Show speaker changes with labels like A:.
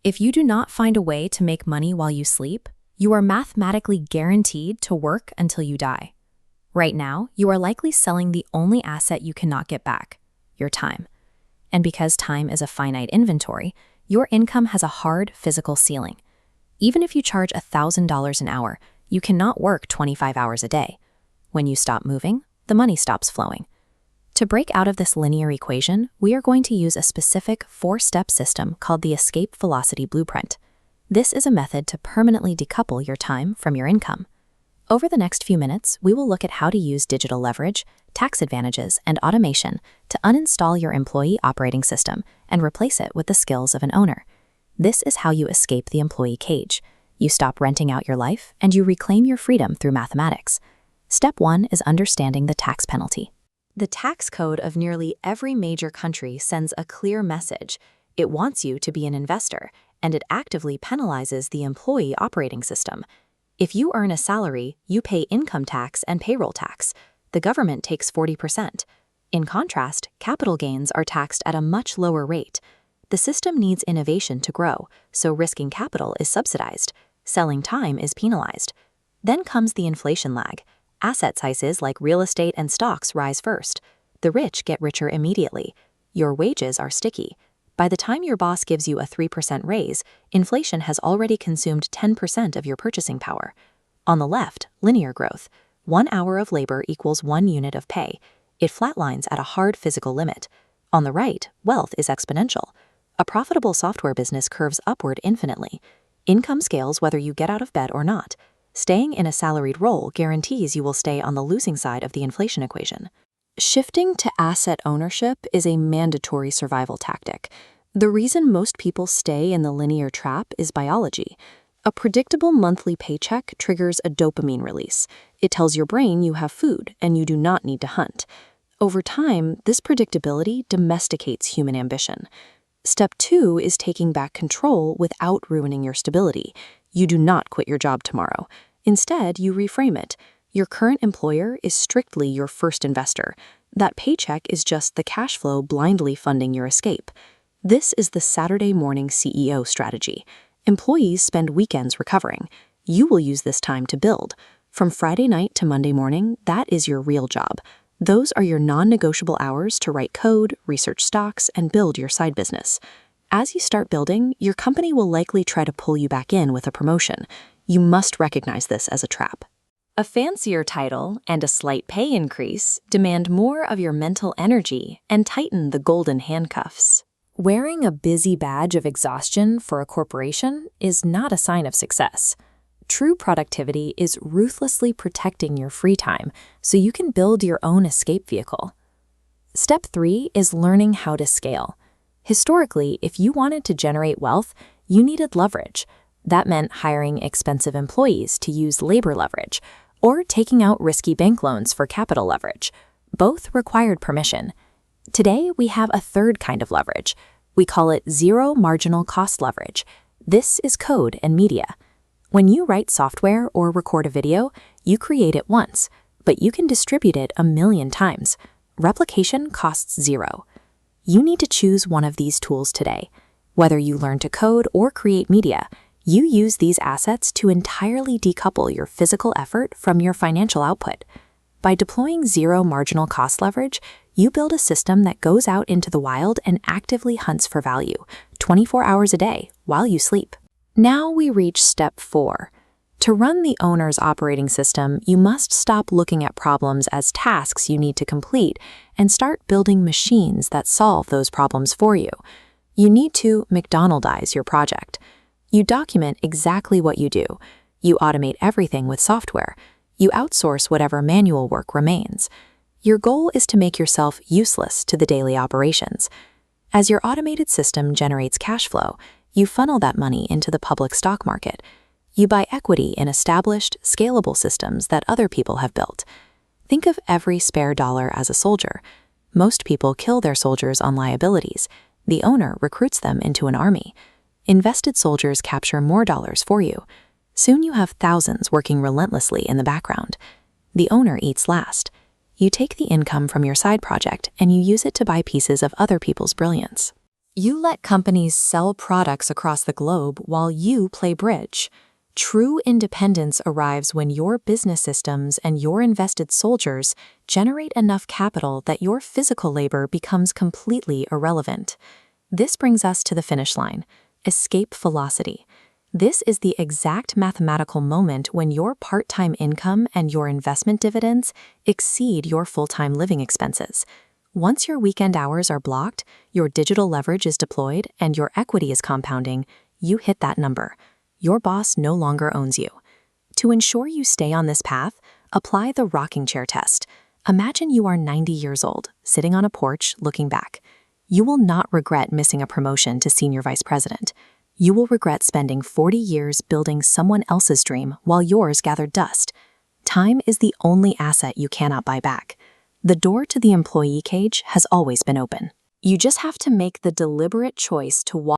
A: If you do not find a way to make money while you sleep, you are mathematically guaranteed to work until you die. Right now, you are likely selling the only asset you cannot get back, your time. And because time is a finite inventory, your income has a hard physical ceiling. Even if you charge $1,000 an hour, you cannot work 25 hours a day. When you stop moving, the money stops flowing. To break out of this linear equation, we are going to use a specific 4-step system called the escape velocity blueprint. This is a method to permanently decouple your time from your income. Over the next few minutes, we will look at how to use digital leverage, tax advantages, and automation to uninstall your employee operating system and replace it with the skills of an owner. This is how you escape the employee cage. You stop renting out your life, and you reclaim your freedom through mathematics. Step 1 is understanding the tax penalty. The tax code of nearly every major country sends a clear message. It wants you to be an investor, and it actively penalizes the employee operating system. If you earn a salary, you pay income tax and payroll tax. The government takes 40%. In contrast, capital gains are taxed at a much lower rate. The system needs innovation to grow, so risking capital is subsidized. Selling time is penalized. Then comes the inflation lag. Asset sizes like real estate and stocks rise first. The rich get richer immediately. Your wages are sticky. By the time your boss gives you a 3% raise, inflation has already consumed 10% of your purchasing power. On the left, linear growth. 1 hour of labor equals 1 unit of pay. It flatlines at a hard physical limit. On the right, wealth is exponential. A profitable software business curves upward infinitely. Income scales whether you get out of bed or not. Staying in a salaried role guarantees you will stay on the losing side of the inflation equation. Shifting to asset ownership is a mandatory survival tactic. The reason most people stay in the linear trap is biology. A predictable monthly paycheck triggers a dopamine release. It tells your brain you have food and you do not need to hunt. Over time, this predictability domesticates human ambition. Step 2 is taking back control without ruining your stability. You do not quit your job tomorrow. Instead, you reframe it. Your current employer is strictly your first investor. That paycheck is just the cash flow blindly funding your escape. This is the Saturday morning CEO strategy. Employees spend weekends recovering. You will use this time to build. From Friday night to Monday morning, that is your real job. Those are your non-negotiable hours to write code, research stocks, and build your side business. As you start building, your company will likely try to pull you back in with a promotion. You must recognize this as a trap. A fancier title and a slight pay increase demand more of your mental energy and tighten the golden handcuffs. Wearing a busy badge of exhaustion for a corporation is not a sign of success. True productivity is ruthlessly protecting your free time so you can build your own escape vehicle. Step 3 is learning how to scale. Historically, if you wanted to generate wealth, you needed leverage. That meant hiring expensive employees to use labor leverage, or taking out risky bank loans for capital leverage. Both required permission. Today, we have a third kind of leverage. We call it zero marginal cost leverage. This is code and media. When you write software or record a video, you create it once, but you can distribute it 1,000,000 times. Replication costs 0. You need to choose one of these tools today. Whether you learn to code or create media, you use these assets to entirely decouple your physical effort from your financial output. By deploying zero marginal cost leverage, you build a system that goes out into the wild and actively hunts for value, 24 hours a day, while you sleep. Now we reach step 4. To run the owner's operating system, you must stop looking at problems as tasks you need to complete and start building machines that solve those problems for you. You need to McDonaldize your project. You document exactly what you do. You automate everything with software. You outsource whatever manual work remains. Your goal is to make yourself useless to the daily operations. As your automated system generates cash flow, you funnel that money into the public stock market. You buy equity in established, scalable systems that other people have built. Think of every spare dollar as a soldier. Most people kill their soldiers on liabilities. The owner recruits them into an army. Invested soldiers capture more dollars for you. Soon you have thousands working relentlessly in the background. The owner eats last. You take the income from your side project and you use it to buy pieces of other people's brilliance. You let companies sell products across the globe while you play bridge. True independence arrives when your business systems and your invested soldiers generate enough capital that your physical labor becomes completely irrelevant. This brings us to the finish line: escape velocity. This is the exact mathematical moment when your part-time income and your investment dividends exceed your full-time living expenses. Once your weekend hours are blocked, your digital leverage is deployed, and your equity is compounding, you hit that number. Your boss no longer owns you. To ensure you stay on this path, apply the rocking chair test. Imagine you are 90 years old, sitting on a porch, looking back. You will not regret missing a promotion to senior vice president. You will regret spending 40 years building someone else's dream while yours gathered dust. Time is the only asset you cannot buy back. The door to the employee cage has always been open. You just have to make the deliberate choice to walk